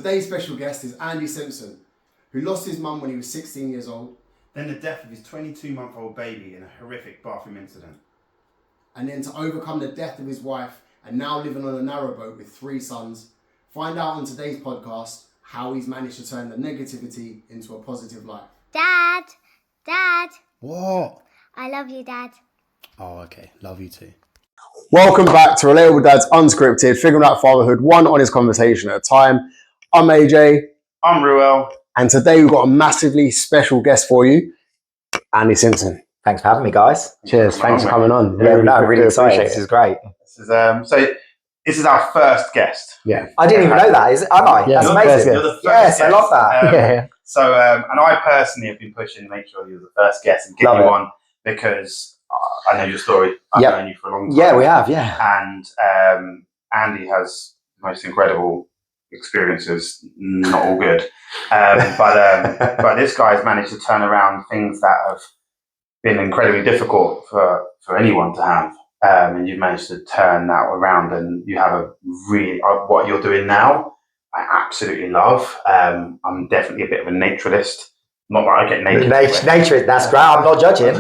Today's special guest is Andy Simpson, who lost his mum when he was 16 years old. Then the death of his 22-month-old baby in a horrific bathroom incident. And then to overcome the death of his wife and now living on a narrowboat with 3 sons. Find out on today's podcast how he's managed to turn the negativity into a positive life. Dad! What? I love you, Dad. Oh, okay. Love you too. Welcome back to Relatable Dads Unscripted, figuring out fatherhood one honest conversation at a time. I'm AJ. I'm Ruel. And today we've got a massively special guest for you, Andy Simpson. Thanks for having me, guys. Cheers. Thanks for coming on. Really excited. This is great. This is our first guest. Yeah. I didn't even know that. Am I? Yeah, That's amazing. You're the first Yes, guest. I love that. And I personally have been pushing to make sure you're the first guest and get Love you it. on because I know your story. I've Yep. known you for a long time. Yeah, we have. Yeah. And Andy has the most incredible experiences, not all good. But this guy's managed to turn around things that have been incredibly difficult for anyone to have. And you've managed to turn that around, and you have a really what you're doing now. I absolutely love. I'm definitely a bit of a naturalist. Not that I get naked. Nature, that's great. I'm not judging.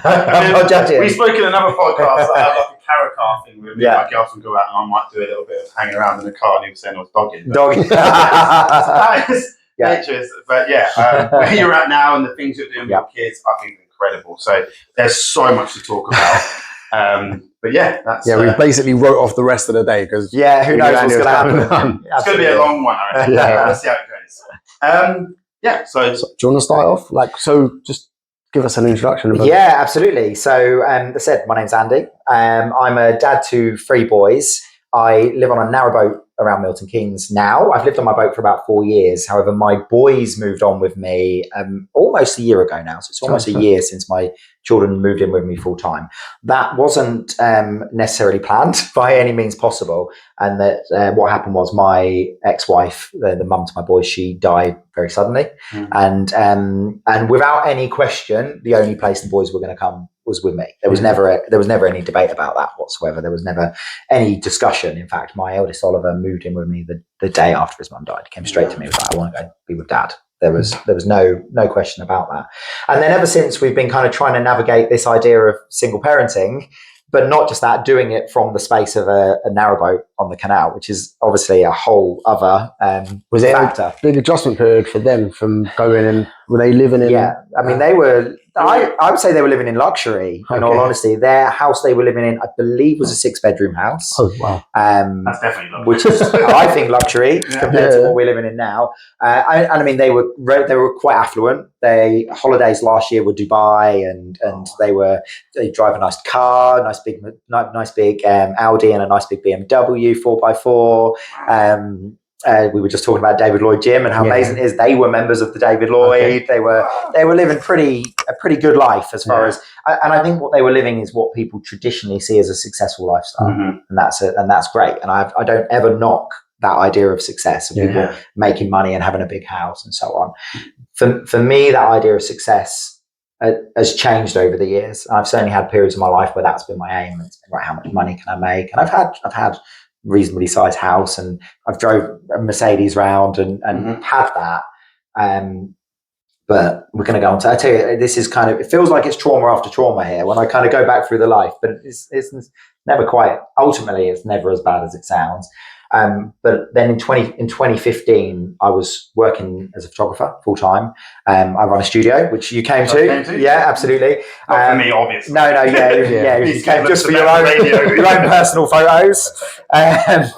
I'm not judging. We spoke in another podcast. I have like a carrot car thing with me. Yeah. My girlfriend go out, and I I might do a little bit of hanging around in the car, and he was saying I was dogging. Dog. That is Yeah. nature. But yeah, where you're at now and the things you're doing with your kids, I think are incredible. So there's so much to talk about. But yeah, that's we basically wrote off the rest of the day because Who knows what's going to happen? it's going to be a long one. I reckon. Yeah. Let's see how it goes. So do you want to start off? Just give us an introduction. Yeah, absolutely. So, as I said, my name's Andy. I'm a dad to 3 boys. I live on a narrowboat around Milton Keynes now. I've lived on my boat for about 4 years. However, my boys moved on with me almost a year ago now. So it's almost a year since my children moved in with me full time. That wasn't necessarily planned by any means possible. And that what happened was my ex-wife, the mum to my boys, she died very suddenly. And without any question, the only place the boys were going to come was with me. There was never any debate about that whatsoever. There was never any discussion. In fact, my eldest Oliver moved in with me the day after his mum died. He came straight to me and was like, I want to go be with Dad. There was no question about that. And then ever since, we've been kind of trying to navigate this idea of single parenting, but not just that, doing it from the space of a narrowboat on the canal, which is obviously a whole other was it factor. a big adjustment period for them from going in? Were they living in? Yeah, I mean, they were. I would say they were living in luxury. In all honesty, their house they were living in, I believe, was a 6-bedroom house. Oh wow! that's definitely luxury. Which is, I think, luxury compared to what we're living in now. And I mean, they were quite affluent. They holidays last year were Dubai, and they drive a nice car, nice big Audi, and a nice big BMW 4x4. We were just talking about David Lloyd Gym and how amazing it is. They were members of the David Lloyd. They were living a pretty good life as far as, and I think what they were living is what people traditionally see as a successful lifestyle, and that's great. And I don't ever knock that idea of success of people making money and having a big house and so on. For me, that idea of success has changed over the years. And I've certainly had periods of my life where that's been my aim. It's been, right, how much money can I make? And I've had reasonably sized house, and I've drove a Mercedes round and had that. But we're going to go on to, I tell you, this is kind of, it feels like it's trauma after trauma here when I kind of go back through the life, but it's never quite, ultimately it's never as bad as it sounds. But then in 2015, I was working as a photographer full time. I run a studio, which you came to. Yeah, absolutely. Not for me, obviously. No, you came just for your own personal photos. And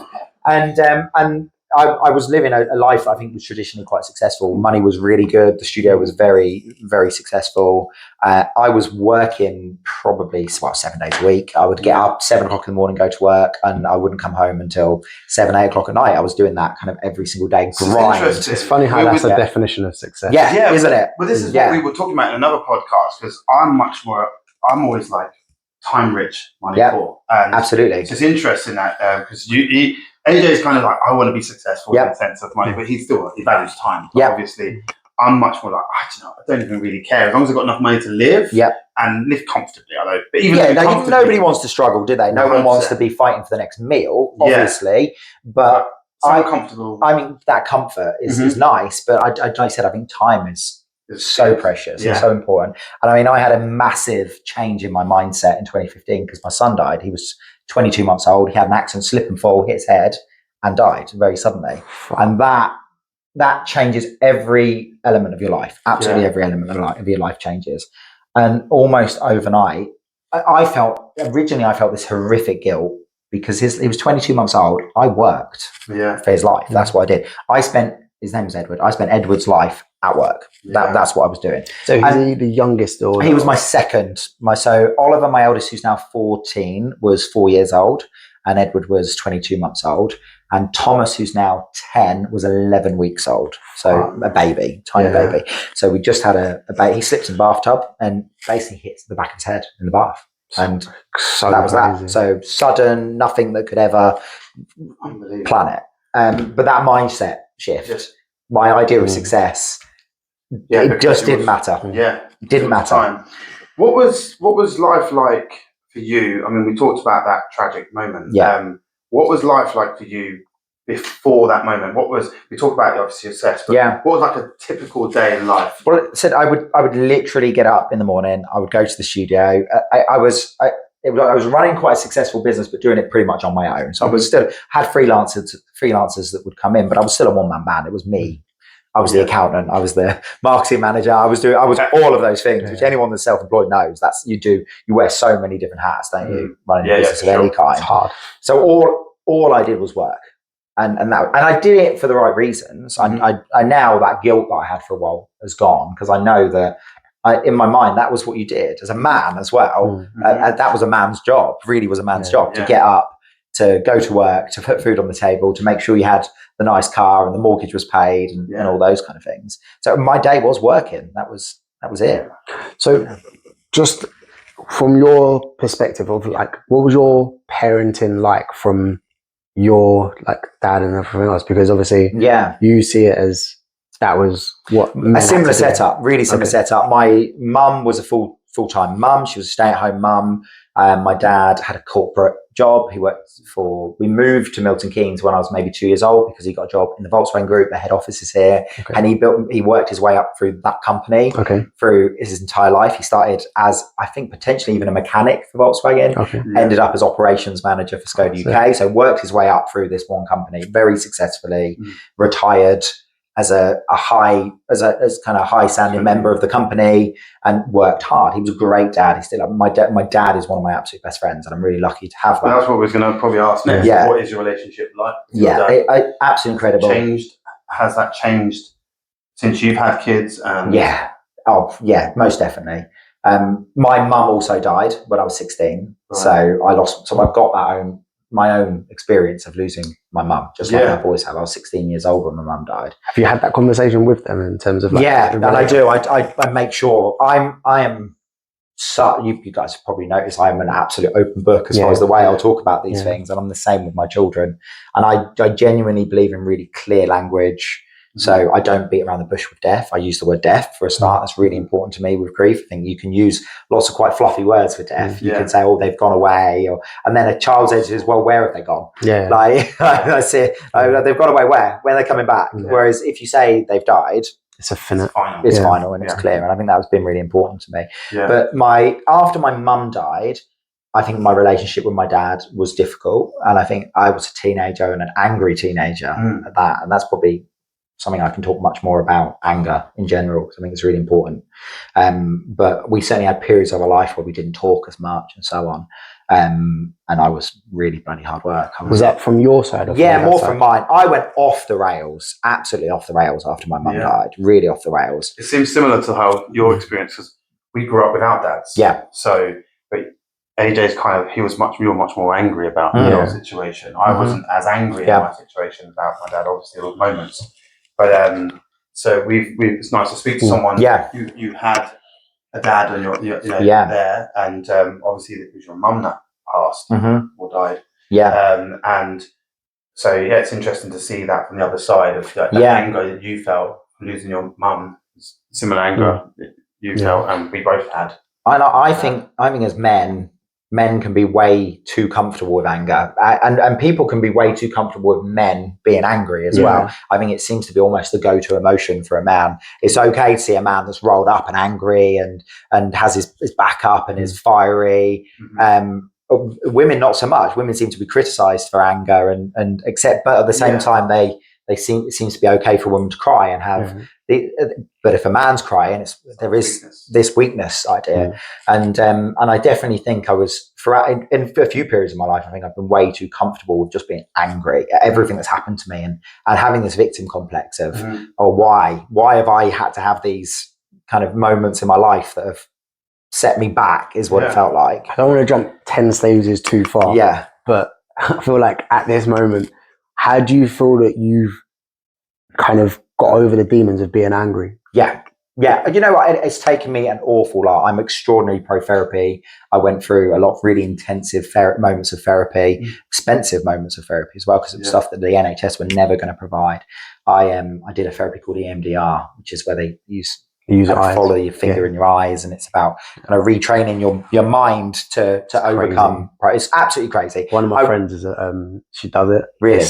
I was living a life I think was traditionally quite successful. Money was really good. The studio was very, very successful. I was working probably 7 days a week. I would get up 7 o'clock in the morning, go to work, and I wouldn't come home until 7, 8 o'clock at night. I was doing that kind of every single day. Grind. It's funny how that's a definition of success. Yeah, isn't it? But this is what we were talking about in another podcast, because I'm always like time rich, money poor. And absolutely. It's just interesting that because AJ is kind of like, I want to be successful in the sense of money, but he values time. Obviously, I'm much more like, I don't even really care. As long as I've got enough money to live and live comfortably. I know. But even nobody wants to struggle, do they? No one wants to be fighting for the next meal, obviously. But so comfortable. I mean, that comfort is nice, but like I said, I think time is so precious and so important. And I mean, I had a massive change in my mindset in 2015 because my son died. He was 22 months old. He had an accident, slip and fall, hit his head, and died very suddenly. And that changes every element of your life. Absolutely every element of your life changes. And almost overnight, I felt this horrific guilt because he was 22 months old. I worked for his life. That's what I did. His name was Edward. I spent Edward's life at work. That's what I was doing. So is he the youngest? Or he was my second. So Oliver, my eldest, who's now 14, was 4 years old, and Edward was 22 months old. And Thomas, who's now 10, was 11 weeks old. So a baby, tiny baby. So we just had a baby. He slipped in the bathtub and basically hit the back of his head in the bath. And that was that. So sudden, nothing that could ever plan it. But that mindset shift, my idea of success, it just didn't matter. It didn't matter. What was life like for you? I mean, we talked about that tragic moment. What was life like for you before that moment? We talked about obviously your success, but what was like a typical day in life? Well, it said I would literally get up in the morning. I would go to the studio. I was running quite a successful business, but doing it pretty much on my own. So I was still had freelancers that would come in, but I was still a one-man band. It was me. I was the accountant. I was the marketing manager. I was all of those things, which anyone that's self-employed knows. You wear so many different hats, don't you? Running a business of any kind. It's hard. So all I did was work, and I did it for the right reasons. I now that guilt that I had for a while has gone because I know that. In my mind, that was what you did as a man as well. That was a man's job, really was a man's job to get up, to go to work, to put food on the table, to make sure you had the nice car and the mortgage was paid and all those kind of things. So my day was working. That was it. So just from your perspective of like, what was your parenting like from your like dad and everything else? Because obviously you see it as that was what a similar setup, really similar setup. My mum was a full-time mum. She was a stay-at-home mum. My dad had a corporate job. We moved to Milton Keynes when I was maybe 2 years old because he got a job in the Volkswagen Group. The head office is here, and he worked his way up through that company through his entire life. He started as, I think, potentially even a mechanic for Volkswagen. Ended up as operations manager for Skoda UK. So worked his way up through this one company very successfully. Retired as kind of high standing member of the company and worked hard. He was a great dad. He's still my dad is one of my absolute best friends, and I'm really lucky to have that. Well, that's what we're going to probably ask next. What is your relationship like? Absolutely incredible. Has that changed since you've had kids? Most definitely. My mum also died when I was 16, so I've got my own experience of losing my mum, just like my boys have. I was 16 years old when my mum died. Have you had that conversation with them in terms of like? And I do. I make sure I am. So you guys have probably noticed I am an absolute open book as far as the way I'll talk about these things, and I'm the same with my children. And I genuinely believe in really clear language. So I don't beat around the bush with death. I use the word death for a start. That's really important to me with grief. I think you can use lots of quite fluffy words for death. You can say, "Oh, they've gone away," and then a child's age is, "Well, where have they gone?" Like I say, "They've gone away. Where? When are they coming back?" Whereas if you say they've died, it's final and it's clear. And I think that's been really important to me. But after my mum died, I think my relationship with my dad was difficult, and I think I was a teenager and an angry teenager at that, and that's probably something I can talk much more about, anger in general, because I think it's really important. But we certainly had periods of our life where we didn't talk as much and so on. And I was really bloody hard work. Was that from your side? Or more from mine. I went off the rails, absolutely off the rails after my mum died, really off the rails. It seems similar to how your experience, because we grew up without dads. So, but AJ's we were much more angry about your situation. I wasn't as angry in my situation about my dad, obviously, there were moments. But so it's nice to speak to someone. You had a dad on your there, and obviously it was your mum that passed or died. And so it's interesting to see that from the other side of the anger that you felt losing your mum. Similar anger you felt, and we both had. And I think as men, men can be way too comfortable with anger, and people can be way too comfortable with men being angry as well. I think it seems to be almost the go-to emotion for a man. It's okay to see a man that's rolled up and angry and has his back up and is fiery. Women not so much. Women seem to be criticized for anger and accept, but at the same time it seems to be okay for a woman to cry and have but if a man's crying, there is this weakness idea. And I definitely think I was in a few periods of my life, I think I've been way too comfortable with just being angry at everything that's happened to me and having this victim complex of why have I had to have these kind of moments in my life that have set me back is what it felt like. I don't want to jump 10 stages too far. Yeah. But I feel like at this moment, how do you feel that you've kind of got over the demons of being angry? Yeah. You know what? It's taken me an awful lot. I'm extraordinarily pro-therapy. I went through a lot of really intensive moments of therapy, expensive moments of therapy as well, because it's stuff that the NHS were never going to provide. I did a therapy called EMDR, which is where they use follow your finger in your eyes, and it's about kind of retraining your mind to overcome. Right, it's absolutely crazy. One of my friends is she does it. Really,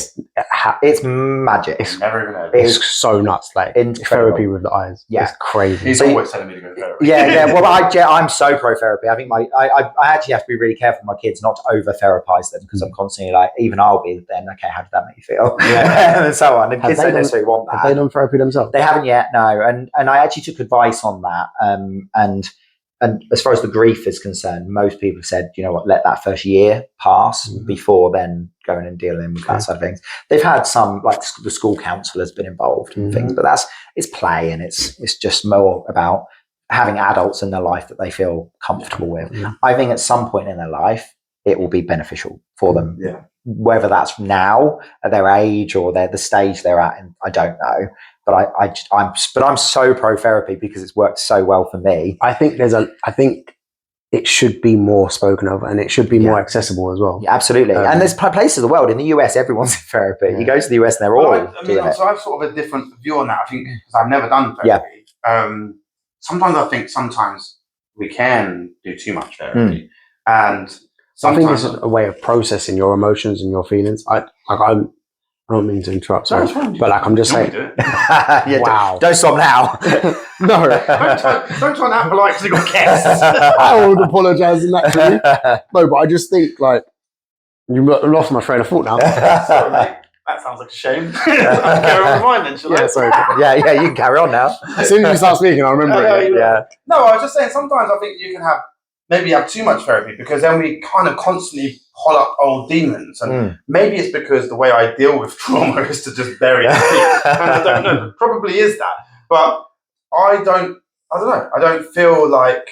it's magic. It's so nuts. Like therapy with the eyes. It's crazy. He's always telling me to go to therapy. Well, I'm so pro therapy. I think I actually have to be really careful with my kids not to over therapize them, because I'm constantly like, even I'll be then, okay, how did that make you feel? And so on. And kids don't necessarily want that. Have they done therapy themselves? They haven't yet, no. And I actually took advice on that. And as far as the grief is concerned, most people have said, you know what, let that first year pass before then going and dealing with that side of things. They've had some, like the school counsellor has been involved in things, but it's play, and it's just more about having adults in their life that they feel comfortable with. I think at some point in their life, it will be beneficial for them. Whether that's now at their age or the stage they're at, and I don't know. But I'm so pro therapy because it's worked so well for me. I think it should be more spoken of, and it should be more accessible as well. Yeah, absolutely. And there's places in the world. In the US, everyone's in therapy. You go to the US and they're all doing it. So I have sort of a different view on that. I think because I've never done therapy. Sometimes I think we can do too much therapy, and I think it's a way of processing your emotions and your feelings. I don't mean to interrupt, sorry, but like I'm just saying. Wow! Don't stop now. No, don't try and act polite because you got guests. I would apologise naturally. No, but I just think like you lost my train of thought now. Sorry, mate. That sounds like a shame. I'll carry on with mine then, shall I? Sorry. Yeah, you can carry on now. As soon as you start speaking, I remember it. Yeah. No, I was just saying. Sometimes I think you can have too much therapy, because then we kind of constantly pull up old demons, and maybe it's because the way I deal with trauma is to just bury it. And I don't know, probably is that, but I don't know. I don't feel like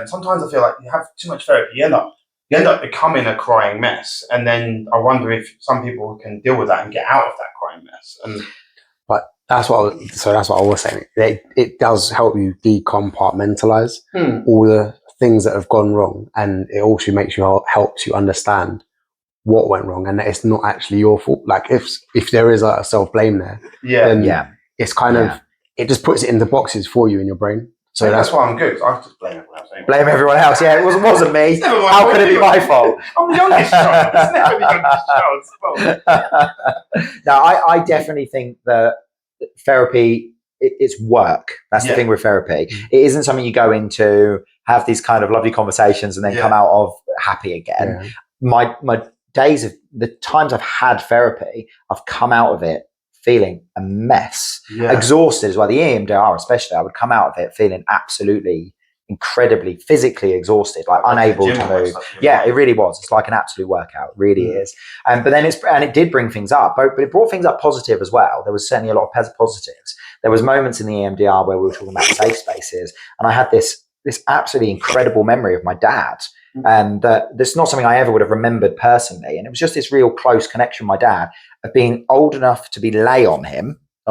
sometimes I feel like you have too much therapy, you end up becoming a crying mess, and then I wonder if some people can deal with that and get out of that crying mess. But that's what I was saying. It does help you decompartmentalize all the things that have gone wrong, and it also helps you understand what went wrong, and that it's not actually your fault. Like if there is a self-blame there, then it's kind of, it just puts it into boxes for you in your brain. So that's why I'm good. I just blame everyone else. Anyway. Blame everyone else. Yeah, it wasn't me. How could it be my fault? I'm the youngest child. It's never the youngest child's fault. No, I definitely think that therapy, it's work. That's the thing with therapy. It isn't something you go into, have these kind of lovely conversations, and then come out of happy again. My days of the times I've had therapy, I've come out of it feeling a mess, exhausted as well. The EMDR especially, I would come out of it feeling absolutely incredibly physically exhausted, like unable to move. It really was. It's like an absolute workout. It really is. But then it did bring things up, but it brought things up positive as well. There was certainly a lot of positives. There was moments in the EMDR where we were talking about safe spaces, and I had this absolutely incredible memory of my dad. And that's not something I ever would have remembered personally. And it was just this real close connection with my dad of being old enough to be lay on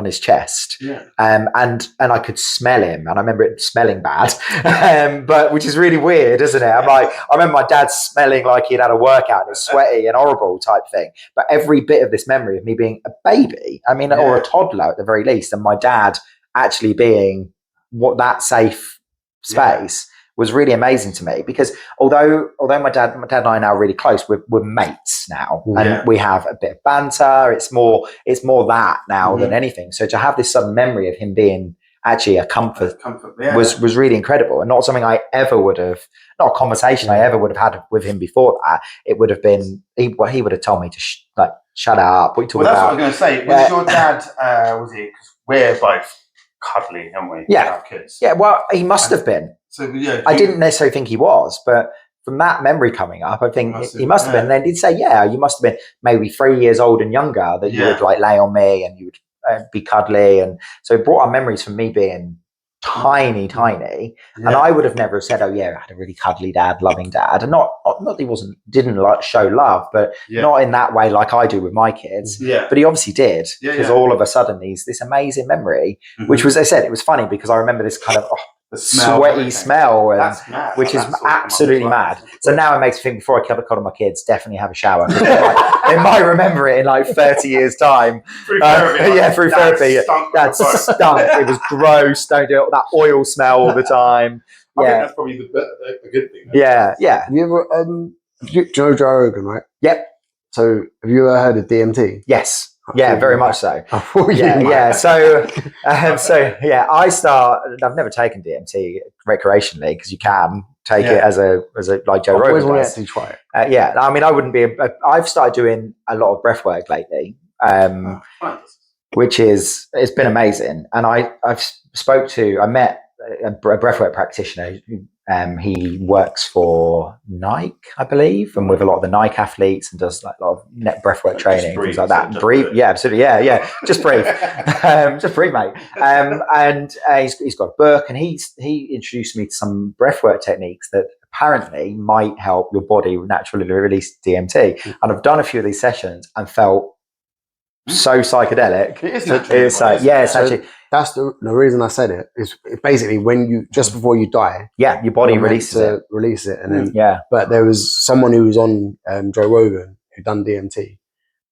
his chest. And I could smell him, and I remember it smelling bad, but which is really weird, isn't it? I remember my dad smelling like he'd had a workout and it was sweaty and horrible type thing. But every bit of this memory of me being a baby, or a toddler at the very least, and my dad actually being that safe space was really amazing to me, because although my dad and I are now really close, we're mates now, and we have a bit of banter. It's more that now than anything. So to have this sudden memory of him being actually a comfort was really incredible, and not something I ever would have, not a conversation I ever would have had with him before that. It would have been, he would have told me to shut up. What you talking that's about? what I was going to say. Was your dad, was he, because we're both cuddly, aren't we? Yeah. Our kids. Yeah, well, he must have been. So yeah, I didn't necessarily think he was, but from that memory coming up, I think he must have been. And then he'd say, yeah, you must have been maybe 3 years old and younger, that you would like lay on me and you would be cuddly. And so it brought on memories from me being tiny, and I would have never said, oh yeah, I had a really cuddly dad, loving dad, and not that he didn't like show love, but not in that way like I do with my kids. But he obviously did, because all of a sudden he's this amazing memory, which was, as I said, it was funny because I remember this kind of the sweaty smell, and, which is absolutely mad. So now it makes me think, before I cuddle my kids, definitely have a shower. They might remember it in like 30 years time. Through therapy. That stunk. It was gross. Don't do it. That oil smell all the time. I think that's probably a good thing. Yeah. Have you ever, do you know Joe Rogan, right? Yep. So have you ever heard of DMT? Yes. Yeah, very much so. Yeah. So I've never taken DMT recreationally, because you can take it as a like Joe Rogan. I always want to actually try it. I mean, I wouldn't be. I've started doing a lot of breath work lately, which it's been amazing. And I met a breathwork practitioner. He works for Nike, I believe, and with a lot of the Nike athletes, and does like a lot of net breathwork training, things like that. Breathe, absolutely, just breathe, just breathe, mate. And he's got a book, and he introduced me to some breathwork techniques that apparently might help your body naturally release DMT. And I've done a few of these sessions and felt so psychedelic. It's actually. That's the reason I said it. Is basically when you, just before you die, your body releases it, and then But there was someone who was on Joe Rogan who done DMT,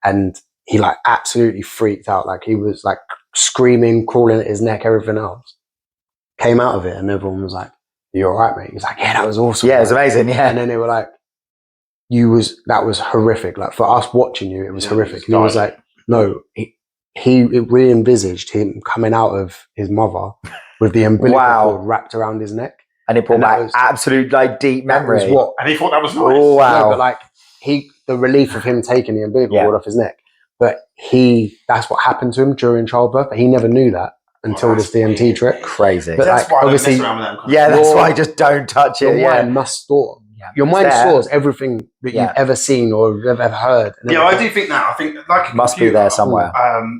and he like absolutely freaked out. Like he was like screaming, crawling at his neck, everything else. Came out of it, and everyone was like, "You all right, mate?" He was like, "Yeah, that was awesome." Yeah, it was amazing. Yeah, and then they were like, that was horrific. Like for us watching you, it was horrific." And he was like, "No." He re-envisaged him coming out of his mother with the umbilical cord wrapped around his neck, and it brought back absolute like deep memory. And he thought that was nice. Oh wow! No, but like the relief of him taking the umbilical cord off his neck, but that's what happened to him during childbirth. But he never knew that until this DMT trip. Crazy. But that's like, why obviously, that's why I just don't touch it. Your mind must store. Your mind stores everything that you've ever seen or ever heard. I do think that. I think like it must be there somewhere.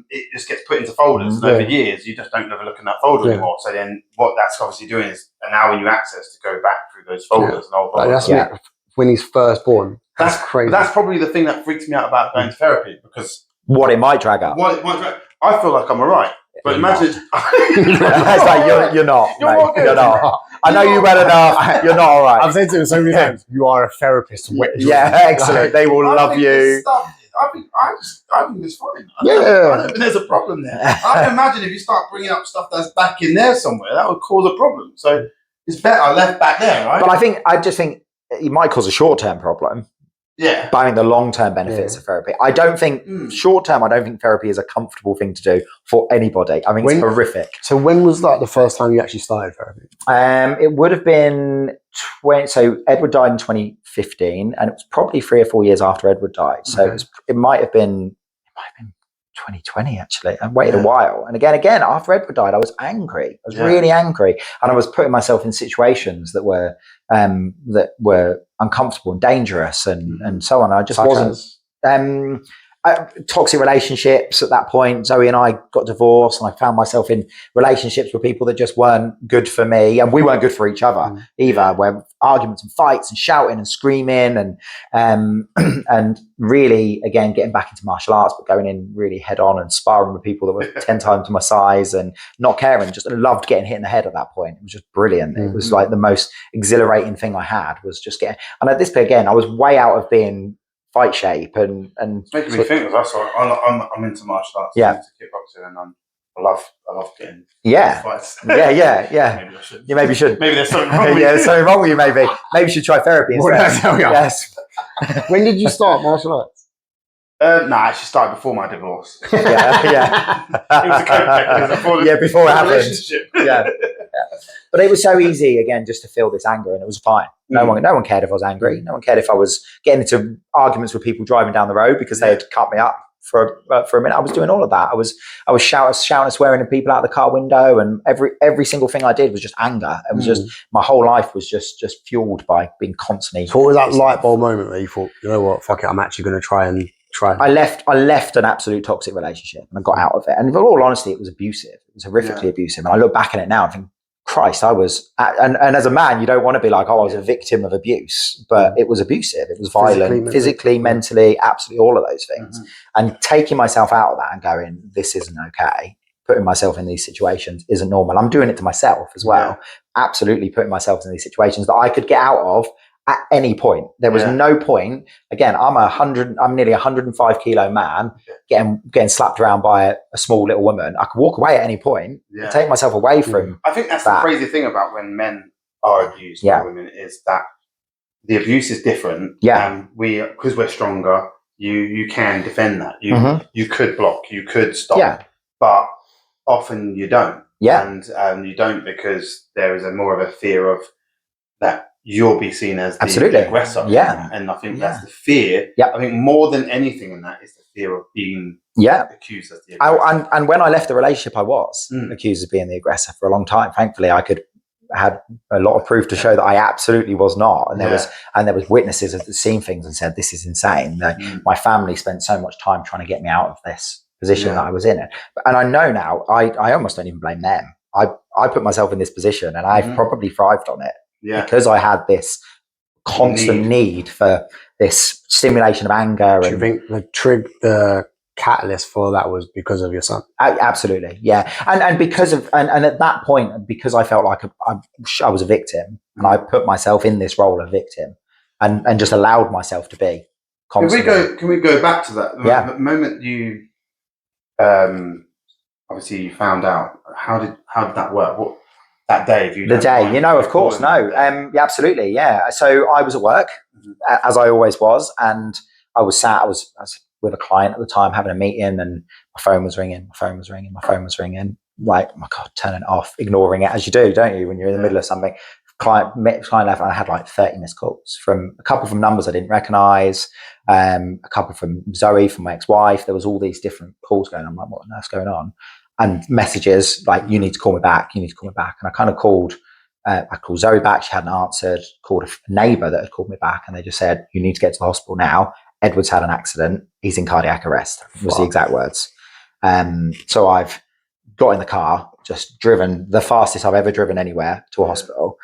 It just gets put into folders, and over years you just don't ever look in that folder anymore. So then, what that's obviously doing is allowing you access to go back through those folders and old folders. That's when he's first born. That's crazy. That's probably the thing that freaks me out about going to therapy, because what it might drag up. I feel like I'm alright. But imagine, it's like you're not. You're not. I know you well enough. You're not all right. I've said to him so many times, you are a therapist. Excellent. They will love you. I think it's fine. I don't think there's a problem there. I can imagine if you start bringing up stuff that's back in there somewhere, that would cause a problem. So it's better left back there, right? But I just think it might cause a short-term problem. Yeah. By the long-term benefits of therapy. I don't think short-term, I don't think therapy is a comfortable thing to do for anybody. I mean, it's horrific. So when was like the first time you actually started therapy? It would have been so Edward died in 2015, and it was probably 3 or 4 years after Edward died. So it might have been 2020 actually. I waited a while, and again after Edward died, I was angry. I was really angry, and I was putting myself in situations that were uncomfortable and dangerous, and so on. I just wasn't. Toxic relationships at that point. Zoe and I got divorced, and I found myself in relationships with people that just weren't good for me, and we weren't good for each other either. Where arguments and fights and shouting and screaming, and really again getting back into martial arts, but going in really head on and sparring with people that were 10 times my size and not caring. Just loved getting hit in the head at that point. It was just brilliant. It was like the most exhilarating thing I had was just getting. And at this point again, I was way out of being fight shape and it's making me think of us. I'm into martial arts. I'm into kickboxing, and I love getting fights. Yeah. Maybe I should. You maybe should. Maybe there's something wrong with there's something wrong with you, maybe. Maybe you should try therapy instead. What did I tell you? Yes. When did you start martial arts? No, I actually started before my divorce. Yeah. It was a cope mechanism before it happened. relationship. Yeah. But it was so easy, again, just to feel this anger, and it was fine. No one cared if I was angry. No one cared if I was getting into arguments with people driving down the road because they had cut me up for a minute. I was doing all of that. I was shouting and swearing at people out the car window, and every single thing I did was just anger. It was just, my whole life was just fueled by being constantly. So what was that light bulb moment where you thought, you know what, fuck it, I'm actually going to try? I left an absolute toxic relationship and I got out of it. And in all honesty, it was abusive. It was horrifically abusive. And I look back at it now and think, Christ, I was, and as a man, you don't want to be like, oh, I was a victim of abuse, but it was abusive. It was violent, physically, mentally, absolutely all of those things. And taking myself out of that and going, this isn't okay. Putting myself in these situations isn't normal. I'm doing it to myself as well. Absolutely putting myself in these situations that I could get out of at any point. There was no point. Again, I'm nearly 105 kilo man getting slapped around by a small little woman. I could walk away at any point and take myself away from I think that's the crazy thing about when men are abused by women is that the abuse is different. And because we're stronger, you can defend that. You could block, you could stop. But often you don't. And you don't because there is more of a fear of that you'll be seen as the aggressor. And I think that's the fear. I think more than anything in that is the fear of being accused as the aggressor. And when I left the relationship, I was accused of being the aggressor for a long time. Thankfully, I had a lot of proof to show that I absolutely was not. And there was witnesses that had seen things and said, this is insane. My family spent so much time trying to get me out of this position that I was in. And I know now, I almost don't even blame them. I put myself in this position and I've probably thrived on it. Because I had this constant need for this stimulation of anger. Do you think the catalyst for that was because of your son? Absolutely, yeah. And because of and at that point, because I felt like I was a victim, and I put myself in this role of victim, and just allowed myself to be. Constantly. Can we go back to that? The moment you, obviously, you found out. How did that work? That day, of course, no. Absolutely, yeah. So I was at work, as I always was, and I was with a client at the time having a meeting, and my phone was ringing. Like, oh my God, turning it off, ignoring it, as you do, don't you, when you're in the middle of something. Client left, and I had like 30 missed calls from a couple from numbers I didn't recognise, a couple from Zoe, from my ex-wife. There was all these different calls going on. I'm like, what on earth's going on? And messages like, you need to call me back. And I kind of called, I called Zoe back. She hadn't answered, called a neighbour that had called me back. And they just said, you need to get to the hospital now. Edward's had an accident. He's in cardiac arrest, was the exact words. So I've got in the car, just driven the fastest I've ever driven anywhere to a hospital.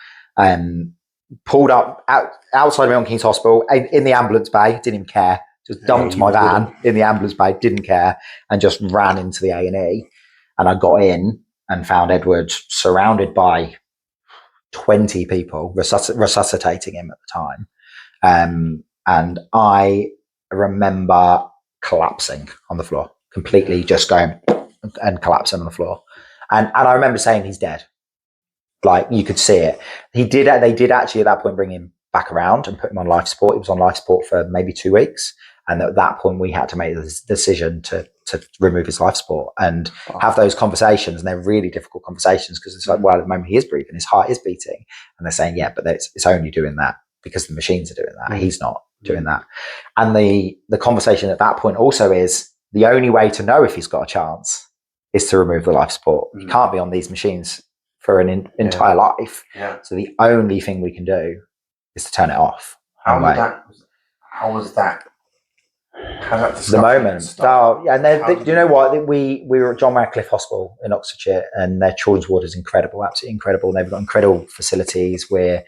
Pulled up outside Milton Keynes Hospital in the ambulance bay, didn't even care. Just dumped my van in the ambulance bay, didn't care, and just ran into the A&E. And I got in and found Edward surrounded by 20 people resuscitating him at the time. And I remember collapsing on the floor, completely just going and collapsing on the floor. And I remember saying, he's dead. Like, you could see it. They did actually at that point bring him back around and put him on life support. He was on life support for maybe 2 weeks. And at that point, we had to make the decision to remove his life support and have those conversations. And they're really difficult conversations because it's like, well, at the moment he is breathing, his heart is beating. And they're saying, yeah, but it's only doing that because the machines are doing that. He's not doing that. And the conversation at that point also is, the only way to know if he's got a chance is to remove the life support. He can't be on these machines for an entire life. So the only thing we can do is to turn it off. How was that? The moment. Oh, yeah, and you know what? We were at John Radcliffe Hospital in Oxfordshire, and their children's ward is incredible, absolutely incredible. They've got incredible facilities where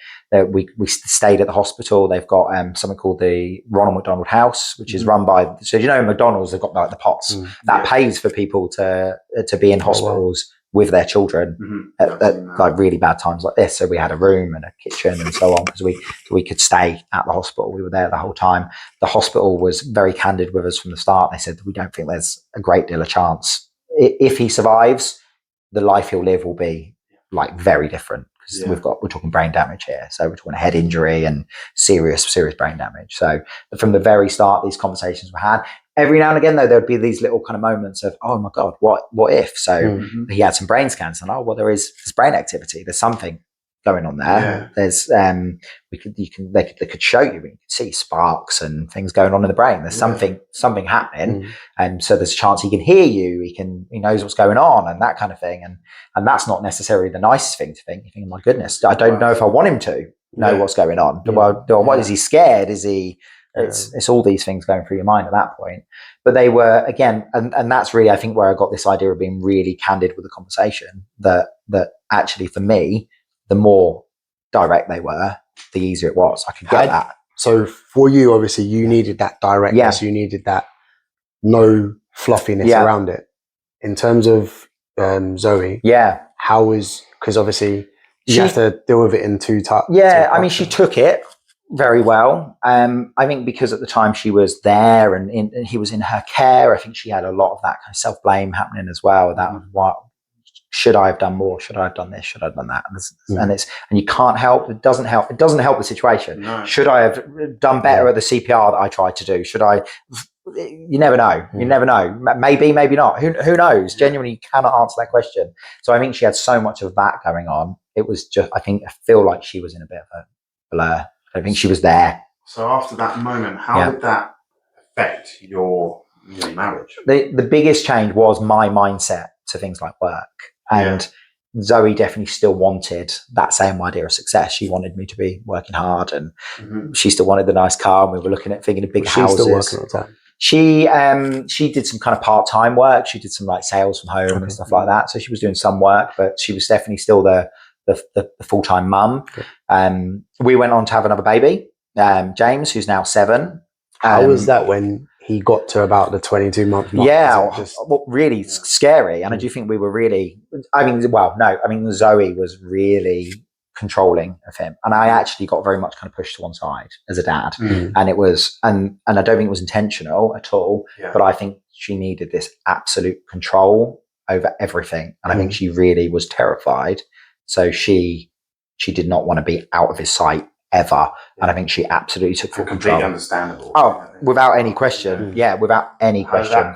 we stayed at the hospital. They've got something called the Ronald McDonald House, which is run by. So you know, McDonald's, they've got like the pots that pays for people to be in hospitals with their children at like really bad times like this. So we had a room and a kitchen and so on because we could stay at the hospital. We were there the whole time. The hospital was very candid with us from the start. They said, we don't think there's a great deal of chance if he survives, the life he'll live will be like very different, because we're talking brain damage here. So we're talking head injury and serious brain damage. So from the very start, these conversations were had. Every now and again, though, there would be these little kind of moments of, oh my God, what if? So he had some brain scans, and there's brain activity. There's something going on there. There's they could show you, and you could see sparks and things going on in the brain. There's something happening, and so there's a chance he can hear you. He knows what's going on, and that kind of thing. And that's not necessarily the nicest thing to think. You think, my goodness, I don't know if I want him to know what's going on. What is he scared? Is he? It's all these things going through your mind at that point. But they were, again, and that's really, I think, where I got this idea of being really candid with the conversation, that actually for me, the more direct they were, the easier it was. I could get that. So for you, obviously, you needed that directness. You needed that no fluffiness around it. In terms of Zoe, how was, because obviously you have to deal with it in two types. I mean, she took it very well. I think because at the time she was there and he was in her care, I think she had a lot of that kind of self-blame happening as well. That what should I have done more? Should I have done this? Should I have done that? And you can't help. It doesn't help the situation. No. Should I have done better at the CPR that I tried to do? Should I? You never know. You never know. Maybe not. Who knows? Genuinely, you cannot answer that question. So I think she had so much of that going on. It was just, I feel like she was in a bit of a blur. I think she was there. So after that moment, how did that affect your marriage? The biggest change was my mindset to things like work. And Zoe definitely still wanted that same idea of success. She wanted me to be working hard, and she still wanted the nice car, and we were looking at thinking of big houses. Still working at the time? She did some kind of part-time work. She did some like sales from home and stuff like that. So she was doing some work, but she was definitely still the full-time mum. We went on to have another baby, James, who's now 7. How was that when he got to about the 22-month mark? Really scary. And I do think we were really, Zoe was really controlling of him. And I actually got very much kind of pushed to one side as a dad. And it was, and I don't think it was intentional at all, but I think she needed this absolute control over everything. And I think she really was terrified. So she did not want to be out of his sight ever. And I think she absolutely took full control. Completely understandable. Oh, without any question. Without any question.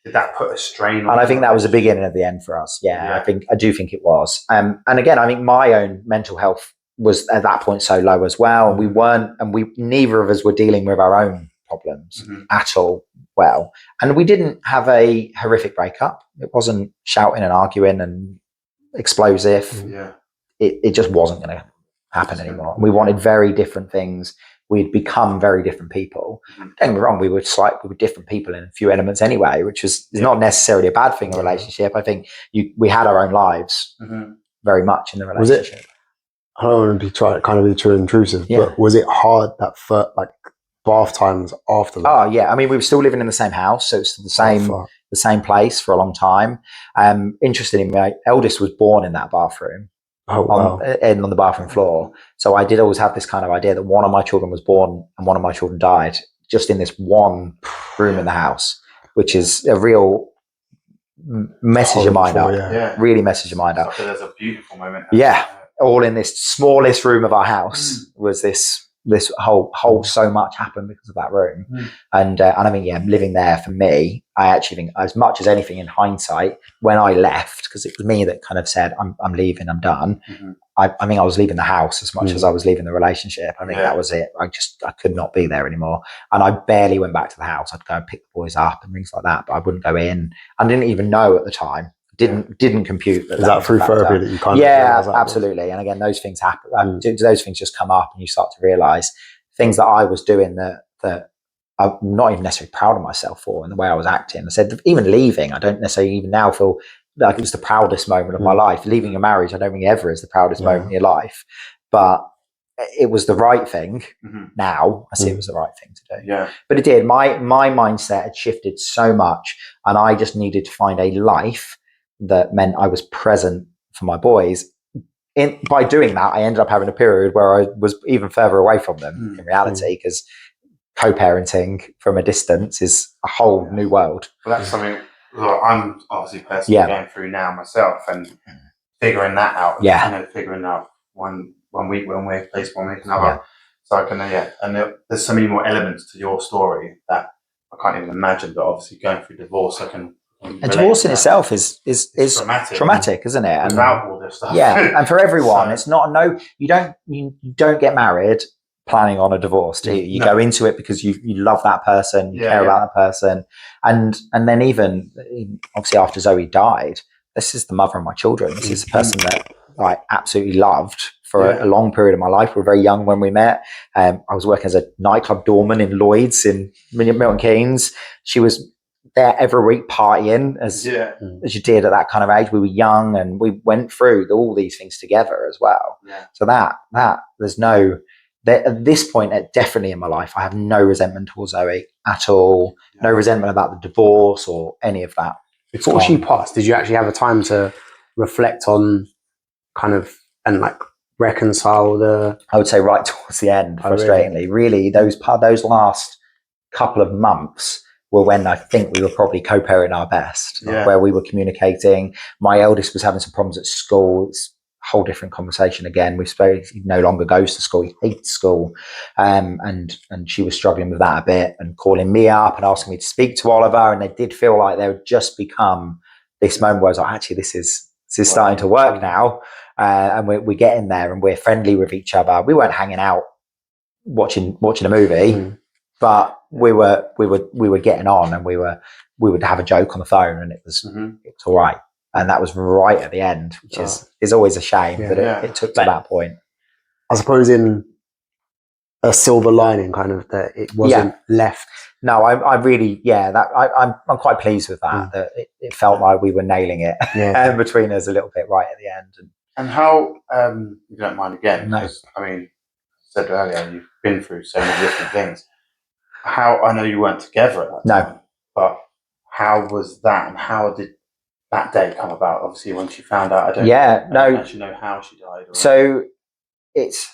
Did that put a strain on? And I think that was the beginning of the end for us. I do think it was. And again, I think my own mental health was at that point so low as well. Neither of us were dealing with our own problems at all well. And we didn't have a horrific breakup. It wasn't shouting and arguing and explosive. It just wasn't going to happen anymore. We wanted very different things. We'd become very different people. Don't get me wrong, we were different people in a few elements anyway, which is not necessarily a bad thing in a relationship. I think we had our own lives very much in the relationship. I don't want to be too intrusive, but was it hard that first, like, bath times after that? Oh yeah, I mean, we were still living in the same house, so it's the same place for a long time. Interestingly, my eldest was born in that bathroom. On the bathroom floor. So I did always have this kind of idea that one of my children was born and one of my children died just in this one room in the house, which is a real message your mind up. Really message your mind up. So there's a beautiful moment. All in this smallest room of our house was this whole so much happened because of that room. And I mean, living there for me, I actually think, as much as anything in hindsight, when I left, because it was me that kind of said, I'm leaving, I'm done. I think I was leaving the house as much as I was leaving the relationship. I think that was it. I could not be there anymore. And I barely went back to the house. I'd go and pick the boys up and things like that, but I wouldn't go in. I didn't even know at the time. Didn't compute that. Is that through therapy that you kind of absolutely. And again, those things happen. Those things just come up, and you start to realize things that I was doing that I'm not even necessarily proud of myself for, in the way I was acting. I said, even leaving, I don't necessarily even now feel like it was the proudest moment of my life. Leaving a marriage, I don't think ever is the proudest moment in your life, but it was the right thing. Now I see it was the right thing to do. But it did. My mindset had shifted so much, and I just needed to find a life that meant I was present for my boys. By doing that, I ended up having a period where I was even further away from them in reality, because co-parenting from a distance is a whole new world. Well, that's something Well, I'm obviously personally going through now myself and figuring that out. Figuring out one week when we're placed, 1 week another. So I can, and there's so many more elements to your story that I can't even imagine. But obviously, going through divorce, I can. And divorce in itself is traumatic, isn't it? And without all this stuff, and for everyone, it's not you don't get married planning on a divorce, do you? You go into it because you love that person, you care about that person, and then even obviously after Zoe died, this is the mother of my children. This is the person that I absolutely loved for a long period of my life. We were very young when we met. I was working as a nightclub doorman in Lloyd's in Milton Keynes. She was there every week partying as you did at that kind of age. We were young and we went through all these things together as well. So that there's no. At this point, definitely in my life, I have no resentment towards Zoe at all. No resentment about the divorce or any of that. Before she passed, did you actually have a time to reflect on kind of and like reconcile the? I would say right towards the end, frustratingly. Really, those last couple of months were when I think we were probably co-parenting our best, where we were communicating. My eldest was having some problems at school. It's a whole different conversation again. He no longer goes to school. He hates school. And she was struggling with that a bit and calling me up and asking me to speak to Oliver. And they did feel like they would just become this moment where I was like, actually, this is starting to work now. And we're getting there and we're friendly with each other. We weren't hanging out watching a movie, but we were getting on and we would have a joke on the phone and it was all right. And that was right at the end, which is always a shame that it took to that point. I suppose in a silver lining, kind of that it wasn't left. No, I really, I'm quite pleased with that. That it felt like we were nailing it between us a little bit right at the end. And how, if you don't mind again, because I mean, I said earlier, you've been through so many different things. I know you weren't together at that time, but how was that and how did that day come about? Obviously, once you found out, I don't actually know how she died. So it's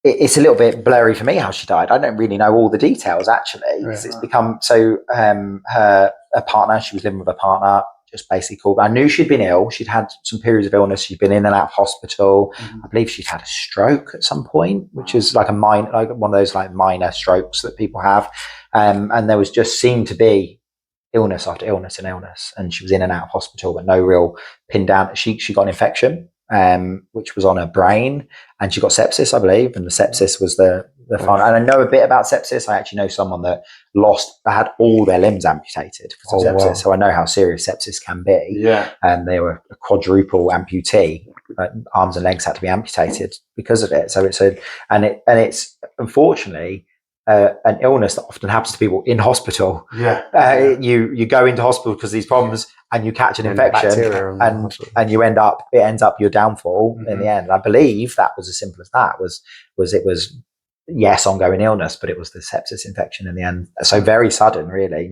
a little bit blurry for me how she died. I don't really know all the details actually. It's become so. A partner, she was living with a partner. Just basically called. I knew she'd been ill. She'd had some periods of illness. She'd been in and out of hospital. I believe she'd had a stroke at some point, which is like one of those like minor strokes that people have. And there was just seemed to be illness after illness and illness, and she was in and out of hospital, but no real pin down. She got an infection, which was on her brain, and she got sepsis, I believe, and the sepsis was the final. And I know a bit about sepsis. I actually know someone that had all their limbs amputated because of sepsis. Wow. So I know how serious sepsis can be. And they were a quadruple amputee. Arms and legs had to be amputated because of it. So it's unfortunately an illness that often happens to people in hospital. You go into hospital because of these problems and you catch an infection and it ends up your downfall in the end. And I believe that was as simple as that was yes, ongoing illness, but it was the sepsis infection in the end. So very sudden, really.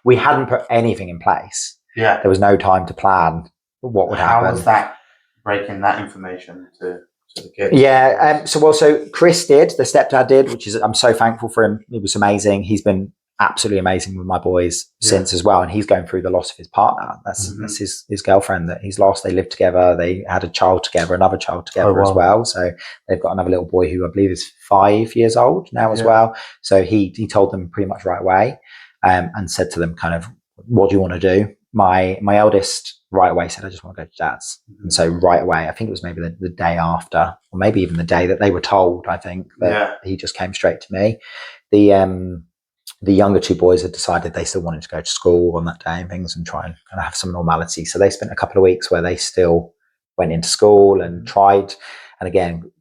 We hadn't put anything in place. There was no time to plan what would happen. How was that breaking that information to the kids? So Chris did, the stepdad did, which is, I'm so thankful for him. It was amazing. He's been absolutely amazing with my boys since as well. And he's going through the loss of his partner. That's his girlfriend that he's lost. They lived together. They had a child together, another child together as well. So they've got another little boy who I believe is 5 years old now as well. So he told them pretty much right away and said to them kind of, what do you want to do? My eldest right away said, I just want to go to Dad's. And so right away, I think it was maybe the day after, or maybe even the day that they were told, I think, that he just came straight to me. The younger two boys had decided they still wanted to go to school on that day and things and try and kind of have some normality. So they spent a couple of weeks where they still went into school and tried. And again,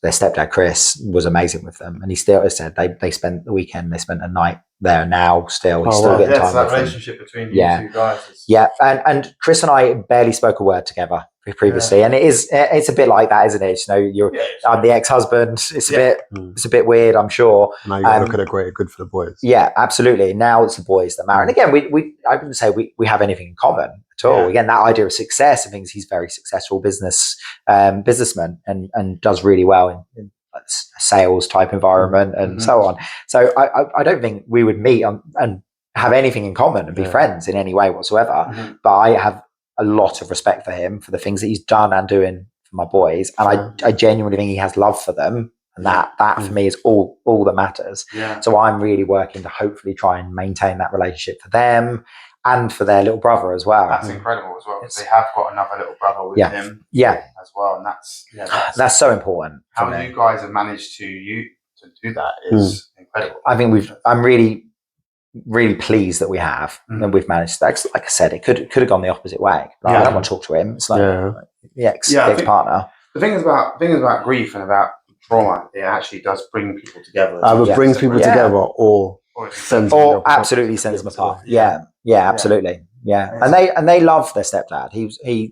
their stepdad, Chris, was amazing with them. And he still said they spent the weekend, they spent a night there now still. He's still getting time that with relationship them. Between you two guys. And Chris and I barely spoke a word together previously. And it's a bit like that, isn't it? You know, I'm the ex-husband. It's a bit weird, I'm sure. Now you look at a great good for the boys. Yeah, absolutely. Now it's the boys that matter. And again, I wouldn't say we have anything in common at all. Again, that idea of success and things, he's very successful businessman and does really well in a sales type environment and so on. So I don't think we would meet and have anything in common and be friends in any way whatsoever. But I have a lot of respect for him for the things that he's done and doing for my boys, and I genuinely think he has love for them, and that for me is all that matters. So I'm really working to hopefully try and maintain that relationship for them and for their little brother as well. That's incredible as well, because they have got another little brother with him as well, and that's so important. How you guys have managed to do that is incredible. I think I'm really pleased that we have, and we've managed that. Like I said, it could have gone the opposite way. Like, I don't want to talk to him. It's like the ex-partner. The thing is about grief and about trauma, it actually does bring people together. Either brings people together or absolutely sends them apart. Yeah, absolutely. Yeah, and they love their stepdad.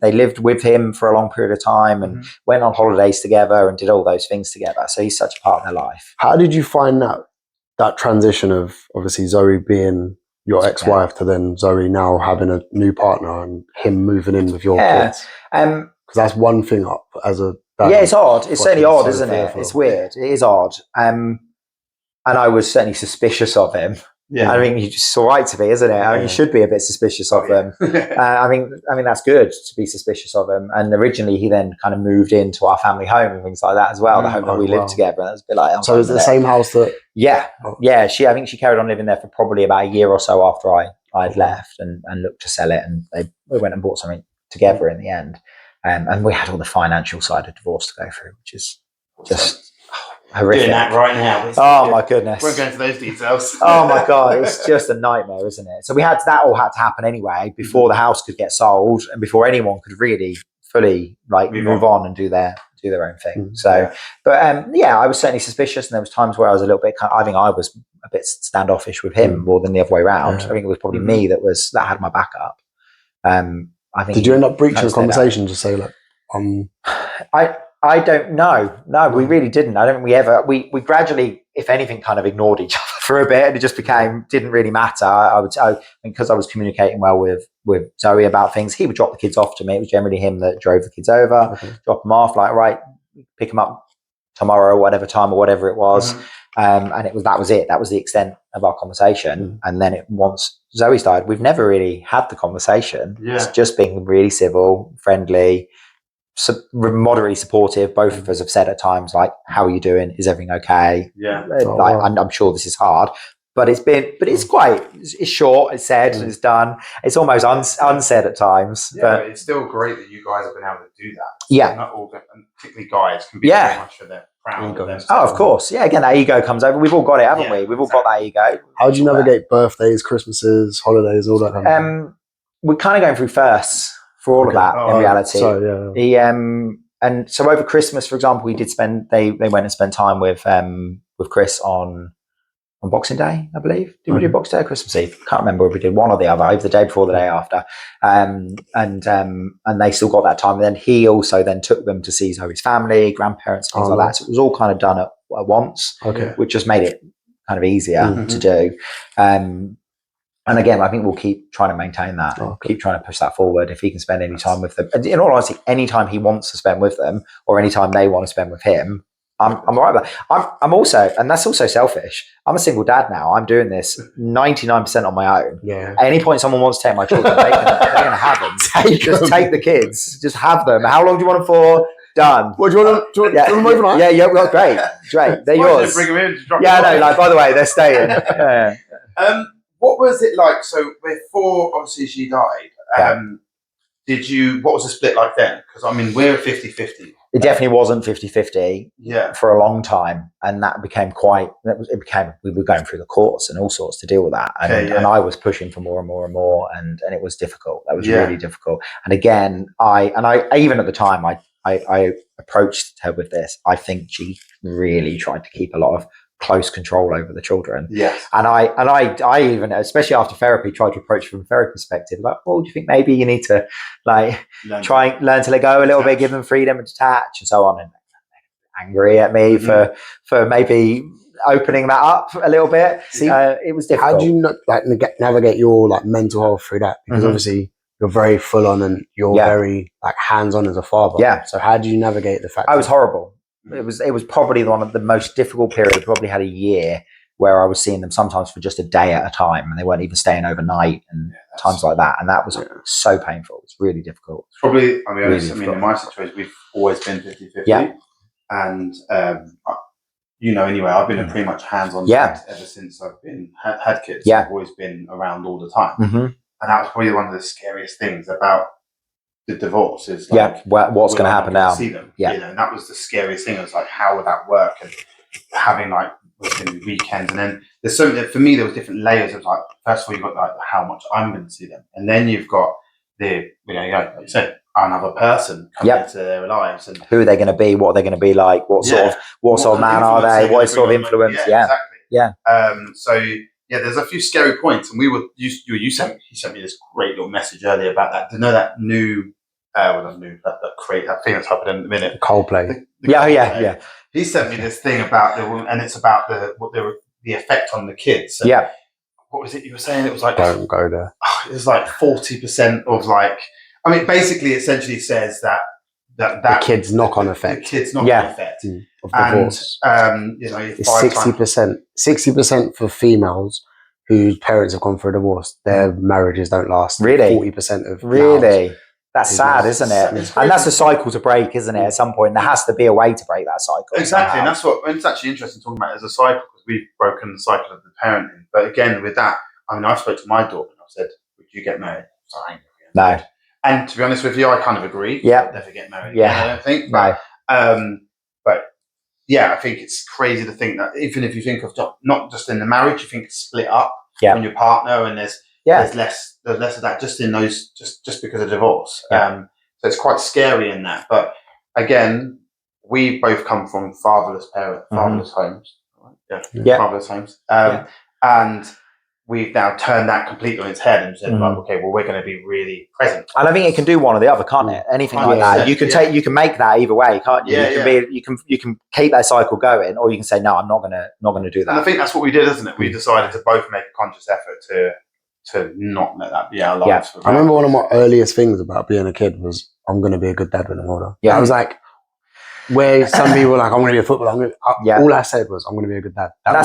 They lived with him for a long period of time and went on holidays together and did all those things together. So he's such a part of their life. How did you find that transition of obviously Zoe being your ex-wife to then Zoe now having a new partner and him moving in with your kids? Because that's one thing up as a dad. Yeah, it's odd. It's certainly odd, isn't it? It's weird. It is odd. And I was certainly suspicious of him. Yeah, I mean, it's all right to be, isn't it? I mean, you should be a bit suspicious of them. I mean, that's good to be suspicious of him. And originally, he then kind of moved into our family home and things like that as well. The home that we lived together, and it was a bit like. So it was the same house that. Yeah. I think she carried on living there for probably about a year or so after I'd left, and looked to sell it, and we went and bought something together in the end. And we had all the financial side of divorce to go through, which is just. Horrific. Doing that right now. Oh my goodness. We won't go into those details. Oh my God. It's just a nightmare, isn't it? So that all had to happen anyway before the house could get sold and before anyone could really fully move on and do their own thing. So, but I was certainly suspicious, and there was times where I was a little bit, I think I was a bit standoffish with him more than the other way around. I think it was probably me that had my back up. I think. Did you end up breaching the conversation to say I don't know. No, we really didn't. I don't think we ever. We gradually, if anything, kind of ignored each other for a bit, and it just didn't really matter. I would say, because I was communicating well with Zoe about things. He would drop the kids off to me. It was generally him that drove the kids over, drop them off. Like, right, pick them up tomorrow, whatever time or whatever it was. And that was it. That was the extent of our conversation. And then once Zoe died, we've never really had the conversation. It's just been really civil, friendly. Moderately supportive. Both of us have said at times, like, how are you doing? Is everything okay? I'm sure this is hard, but it's short, it's said, and it's done. It's almost unsaid at times. But it's still great that you guys have been able to do that. Yeah. Not all, and particularly guys can be very much for their proud of themselves. Oh, of course. Yeah, again, that ego comes over. We've all got it, haven't we? We've all got that ego. How do you navigate birthdays, Christmases, holidays, all that kind of thing? We're kind of going through firsts for all of that in reality. And so over Christmas, for example, we did they went and spent time with Chris on Boxing Day, I believe. Did we do Boxing Day or Christmas Eve? Can't remember if we did one or the other, over the day before, the day after. And they still got that time. And then he also then took them to see Zoe's family, grandparents, things like that. So it was all kind of done at once, which just made it kind of easier to do. And again, I think we'll keep trying to maintain that, keep trying to push that forward. If he can spend any time with them, in all honesty, any time he wants to spend with them, or any time they want to spend with him, I'm all right with that. I'm also, and that's also selfish, I'm a single dad now. I'm doing this 99% on my own. Yeah. At any point someone wants to take my children, they're going to have them. Take the kids. Just have them. How long do you want them for? Done. What do you want to them overnight? Yeah, well, great. They're yours. Bring them in to drop no, by the way, they're staying. What was it like? So before, obviously, she died, what was the split like then? Because, I mean, we're 50-50. It definitely wasn't 50-50 for a long time. And that became we were going through the courts and all sorts to deal with that. And I was pushing for more and more and more. And it was difficult. That was really difficult. And again, I even at the time, I approached her with this. I think she really tried to keep a lot of close control over the children. Yes. And I even, especially after therapy, tried to approach from a therapy perspective, like, well, do you think maybe you need to learn to let go a little bit, give them freedom and detach and so on? And angry at me for maybe opening that up a little bit. See, it was difficult. How do you navigate your mental health through that? Because obviously you're very full on and you're very hands on as a father. Yeah. So how do you navigate the fact? It was horrible. It was probably one of the most difficult periods. I probably had a year where I was seeing them sometimes for just a day at a time, and they weren't even staying overnight, and times like that. And that was so painful. It's really difficult. Probably, I'll be honest, in my situation, we've always been 50-50. Yeah. And, anyway, I've been a pretty much hands-on dad ever since I've had kids. Yeah. I've always been around all the time. Mm-hmm. And that was probably one of the scariest things about the divorce is what's going to happen now? See them, and that was the scariest thing. I was like, how would that work? And having weekends, and then there's so for me there was different layers of first of all you've got how much I'm going to see them, and then you've got the like you said, another person coming into their lives, and who are they going to be? What are they going to be like? What sort of man are they? What sort of influence? So there's a few scary points, and he sent me this great little message earlier about that. To know that new, that thing that's happening in a minute. Coldplay. Yeah. He sent me this thing about and it's about the effect on the kids. So what was it you were saying? It was like don't go there. It was like 40% of basically essentially says that the kids knock-on effect. The kids knock-on effect. Of divorce. And it's 60%. 60% for females whose parents have gone through a divorce. Their marriages don't last. Really? 40% of really. That's sad, isn't it? And that's a cycle to break, isn't it? At some point, there has to be a way to break that cycle. Exactly, and that's what it's actually interesting talking about as a cycle, because we've broken the cycle of the parenting. But again, with that, I spoke to my daughter and I said, "Would you get married?" No. And to be honest with you, I kind of agree. Yeah. Never get married. Yeah. I don't think. No. But I think it's crazy to think that even if you think of not just in the marriage, you think it's split up on your partner, and there's less of that just in those just because of divorce. So it's quite scary in that. But again, we both come from fatherless homes. Fatherless homes. And we've now turned that completely on its head and said, okay, well, we're going to be really present. And I think it can do one or the other, can't it? Anything like that. You can make that either way, can't you? You can keep that cycle going, or you can say, no, I'm not going to do that. And I think that's what we did, isn't it? We decided to both make a conscious effort to not let that be our lives. I remember one of my earliest things about being a kid was, I'm going to be a good dad when I'm older. I was like, where some people were like, I'm going to be a footballer. All I said was, I'm going to be a good dad. And I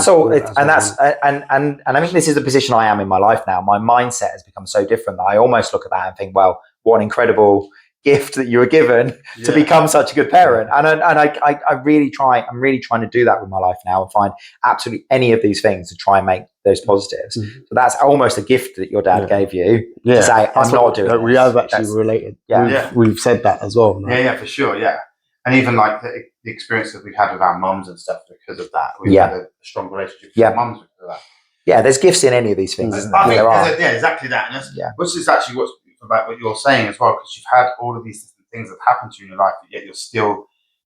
think this is the position I am in my life now. My mindset has become so different that I almost look at that and think, well, what an incredible gift that you were given to become such a good parent. And I really try. I'm really trying to do that with my life now and find absolutely any of these things to try and make those positives. So that's almost a gift that your dad gave you to say, I'm not doing it. We have actually related. We've said that as well. No? Yeah, for sure. Yeah. And even like the experiences we've had with our mums and stuff because of that. We've had a strong relationship with our mums because of that. Yeah, there's gifts in any of these things, isn't there? I think exactly that. And which is actually what's about what you're saying as well, because you've had all of these different things that happened to you in your life, but yet you're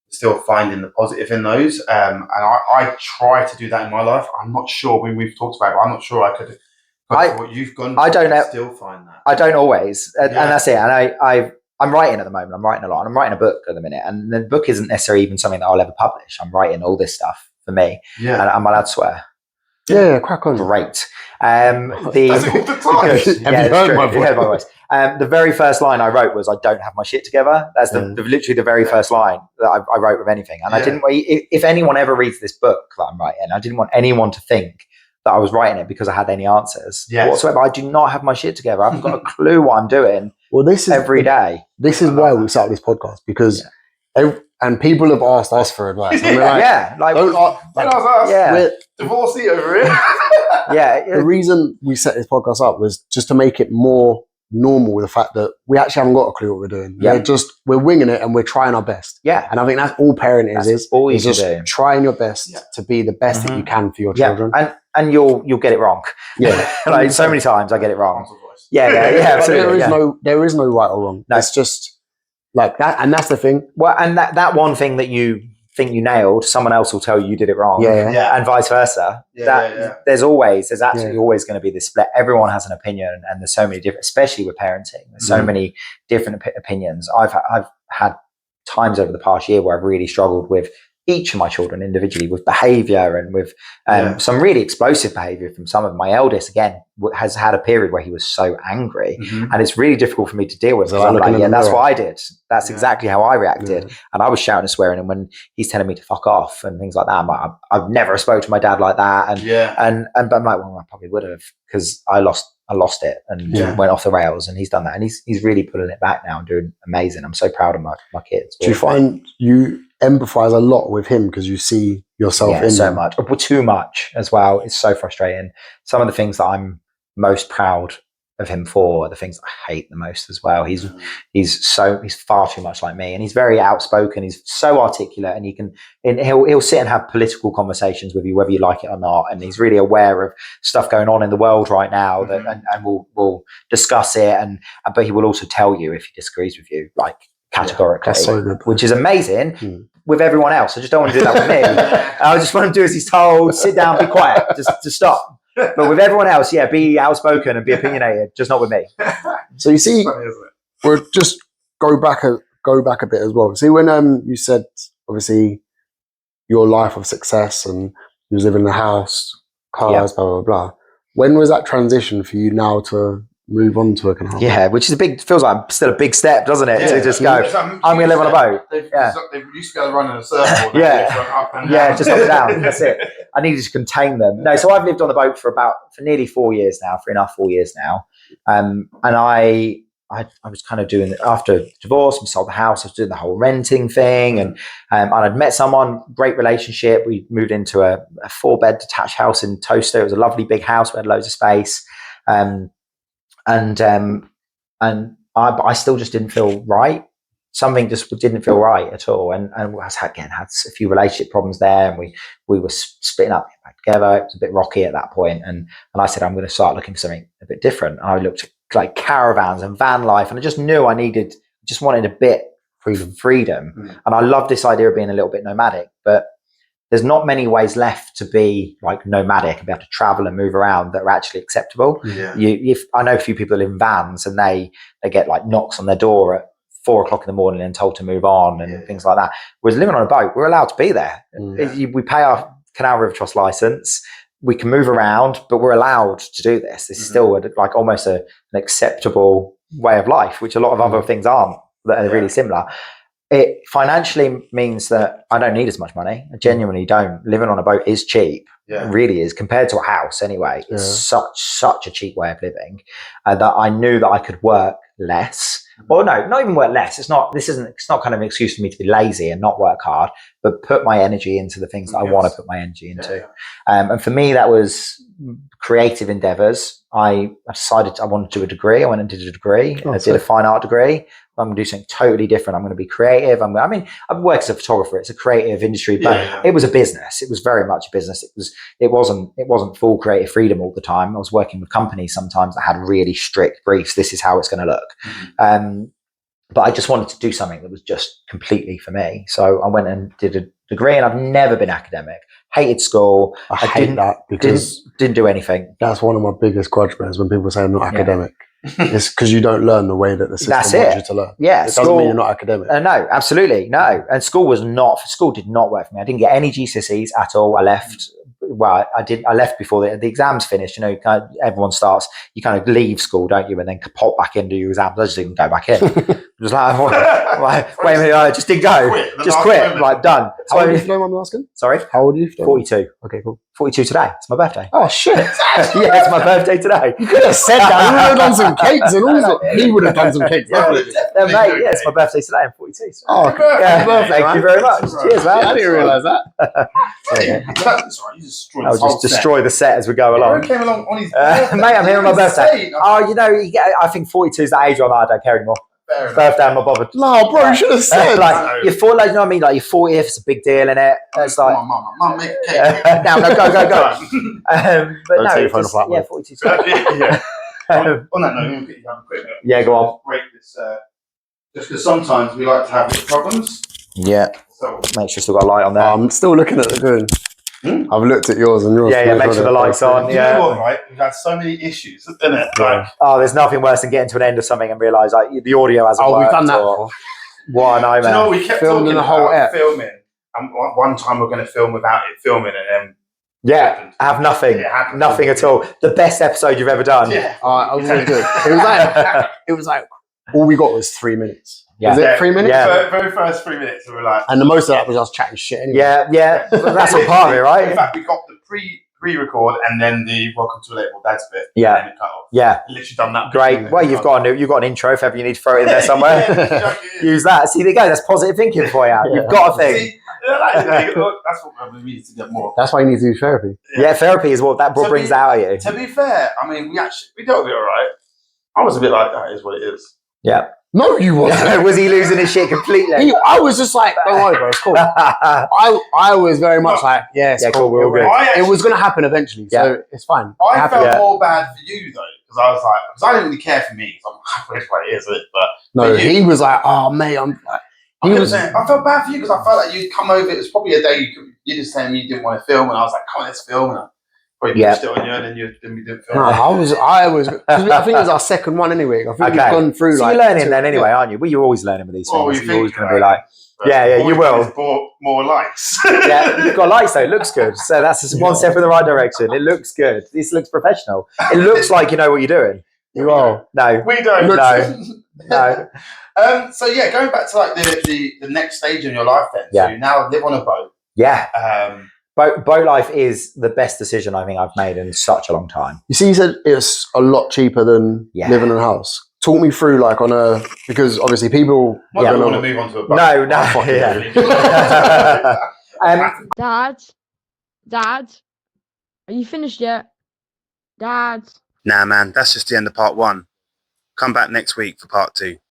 still finding the positive in those. And I try to do that in my life. I'm not sure when we've talked about it, but I'm not sure I could. What you've gone through, I don't know. Still find that. I don't always, and that's it. And I'm writing at the moment. I'm writing a lot. And I'm writing a book at the minute. And the book isn't necessarily even something that I'll ever publish. I'm writing all this stuff for me. Yeah. And I'm allowed to swear. Yeah, crack on. Great. That's all the time. Have you heard my voice? You heard my voice. The very first line I wrote was, I don't have my shit together. That's literally the very first line that I wrote with anything. And I didn't, if anyone ever reads this book that I'm writing, I didn't want anyone to think that I was writing it because I had any answers whatsoever. I do not have my shit together. I haven't got a clue what I'm doing. Well, this is every day. This is why we started this podcast, because and people have asked us for advice. And we're divorcee over here. The reason we set this podcast up was just to make it more normal with the fact that we actually haven't got a clue what we're doing. We're winging it and we're trying our best. And I think that's all parenting is just trying your best to be the best that you can for your children. And you'll get it wrong. Like so many times I get it wrong. Absolutely. There is no right or wrong. No. It's just like that, and that's the thing. Well, and that one thing that you think you nailed, someone else will tell you did it wrong. And vice versa. There's absolutely always going to be this split. Everyone has an opinion, and there's so many different, especially with parenting. There's so many different opinions. I've had times over the past year where I've really struggled with each of my children individually with behavior and with some really explosive behavior from some of my eldest, again, has had a period where he was so angry and it's really difficult for me to deal with. So I'm like, that's what I did. That's exactly how I reacted. And I was shouting and swearing. And when he's telling me to fuck off and things like that, I'm like, I've never spoke to my dad like that. And but I'm like, well, I probably would have, because I lost it and went off the rails, and he's done that, and he's really pulling it back now and doing amazing. I'm so proud of my kids. Do you find you empathize a lot with him because you see yourself in so him? much, too much as well? It's so frustrating. Some of the things that I'm most proud of him for are the things I hate the most as well. He's far too much like me, and he's very outspoken. He's so articulate, and he'll sit and have political conversations with you whether you like it or not, and he's really aware of stuff going on in the world right now that and we'll discuss it, but he will also tell you if he disagrees with you, like categorically, so good. which is amazing. With everyone else, I just don't want to do that with me. I just want to do as he's told, sit down, be quiet, just stop. But with everyone else, be outspoken and be opinionated, just not with me. So you see, we'll just go back a bit as well. See, when you said obviously your life of success and you was living in a house, cars, blah blah blah. When was that transition for you now to move on to a canal? Yeah, which is feels like still a big step, doesn't it? To just go, I'm going to live on a boat. They used to go run in a circle. Just up and down. That's it. I needed to contain them. No, so I've lived on the boat for nearly 4 years now, 3.5-4 years now. And I was kind of doing, after divorce, we sold the house, I was doing the whole renting thing, and I'd met someone, great relationship. We moved into a 4-bed detached house in Toaster. It was a lovely big house. We had loads of space. But I still just didn't feel right. Something just didn't feel right at all. And I had a few relationship problems there, and we were splitting up back together. It was a bit rocky at that point. And I said, I'm going to start looking for something a bit different. And I looked at like caravans and van life, and I just knew just wanted a bit freedom. And I love this idea of being a little bit nomadic, but there's not many ways left to be like nomadic and be able to travel and move around that are actually acceptable. I know a few people that live in vans, and they get like knocks on their door at 4 o'clock in the morning and told to move on and things like that. Whereas living on a boat, we're allowed to be there. We pay our Canal River Trust license. We can move around, but we're allowed to do this. This is still like almost an acceptable way of life, which a lot of other things aren't, that are really similar. It financially means that I don't need as much money. I genuinely don't. Living on a boat is cheap. It really is, compared to a house anyway. It's such a cheap way of living that I knew that I could work less. Well, no, not even work less. It's not kind of an excuse for me to be lazy and not work hard, but put my energy into the things that I want to put my energy into. And for me, that was creative endeavors. I decided I wanted to do a degree. I went and did a degree. I did a fine art degree. I'm going to do something totally different. I'm going to be creative. I've worked as a photographer. It's a creative industry, but it was a business. It was very much a business. It wasn't full creative freedom all the time. I was working with companies sometimes that had really strict briefs. This is how it's going to look. But I just wanted to do something that was just completely for me. So I went and did a degree, and I've never been academic. Hated school. I hate that because didn't do anything. That's one of my biggest grudge bears when people say I'm not academic. It's because you don't learn the way that the system wants you to learn. Yeah, it doesn't mean you're not academic. No, absolutely no. And school did not work for me. I didn't get any GCSEs at all. I left. Well, I left before the exams finished. You know, everyone starts. You kind of leave school, don't you, and then pop back into your exams. I just didn't go back in. Just like, wait a minute, I just didn't go. Just quit. Like done. How old are you, if you don't mind me asking? Sorry, how old are you? 42. Okay, cool. 42 today. It's my birthday. Oh shit! Yeah, it's my birthday today. You could have said that. You would have done some cakes and all that. He would have done some cakes. Mate, it's my birthday today. I'm 42. So. Oh, thank you very much. Cheers, man. I didn't realise that. I'll just destroy the set as we go along. Came along on his mate, I'm here on my birthday. I think 42 is the age where I don't care anymore. Birthday, I'm not bothered. No, bro, you should have said. Like you're 40, you know what I mean? Like your 40th, it's a big deal, innit? It's like, mum, make a cake. No, go. But no, 42. On that note, I'm going to have a quick minute. Yeah, go on. Break this, just because sometimes we like to have little problems. Yeah. So make sure you still got a light on there. I'm still looking at the goon. I've looked at yours and yours. Yeah, make sure the light's on. You know what, right? We've had so many issues, isn't it? Like, there's nothing worse than getting to an end of something and realise like the audio hasn't worked. We've done that. What I know, man. Do you know what we kept filming talking the whole about filming one time we're going to film without it filming, and then have nothing, nothing at all. The best episode you've ever done. Yeah, I was really good. It was like all we got was 3 minutes. Yeah. Was it 3 minutes? Yeah. Very first 3 minutes, and we're like, and the most of that was us chatting shit anyway. Yeah. That's all part of it, right? In fact, we got the pre-record and then the welcome to Relatable Dads bit. Yeah. And then it cut off. Yeah. Literally done that. Great. Well, you've got an intro if ever you need to throw it in there somewhere. Use that. See, there you go. That's positive thinking for you. You've got a thing. See, that's what we need to get more. That's why you need to do therapy. Yeah, therapy is what brings that out of you. To be fair, I mean, we dealt with it all right. I was a bit like, that is what it is. Yeah. No, you wasn't. Was he losing his shit completely? I was just like, don't worry, bro, it's cool. I was very much like, yes, cool, we're all good. It was going to happen eventually, so it's fine. I felt more bad for you, though, because I was like, because I didn't really care for me, because I'm like, what it is, but... No, he was like, oh, mate, I felt bad for you, because I felt like you'd come over, it was probably a day you just saying you didn't want to film, and I was like, come on, let's film, and I probably pushed it on you, and then we didn't film. No, I was, because I think it was our second one anyway. I think we've gone through so you're learning then anyway, aren't you? Well, you're always learning with these things. You're always going to be like, you will. More likes. Yeah, you've got likes though. It looks good. So that's one step in the right direction. It looks good. This looks professional. It looks like you know what you're doing. You are. No. We don't. No. So yeah, going back to like the next stage in your life then. So you now live on a boat. Yeah. Boat life is the best decision I think I've made in such a long time. You see, you said it's a lot cheaper than living in a house. Talk me through because obviously people want to move on to a boat. No. Dad, are you finished yet? Dad. Nah, man, that's just the end of part 1. Come back next week for part 2.